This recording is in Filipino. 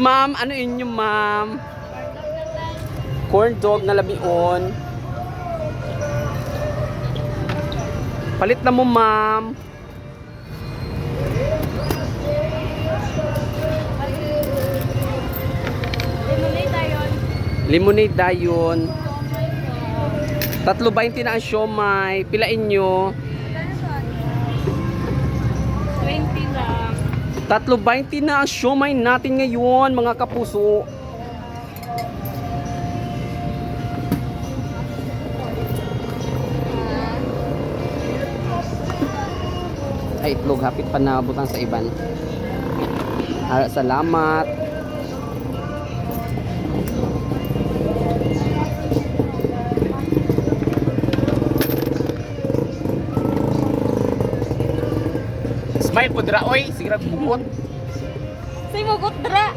Ma'am, ano inyo, ma'am? Corn dog na labion. Palit na mo, ma'am. Lemonade dayon. 3.20 na ang siomay. Pilain nyo. 20 lang. 3.20 na ang siomay natin ngayon, mga kapuso. Ay, itlog. Hapit pa na butang sa iban. Salamat. Smile po dra, oy. Sige ra bukod. Say mo gudra.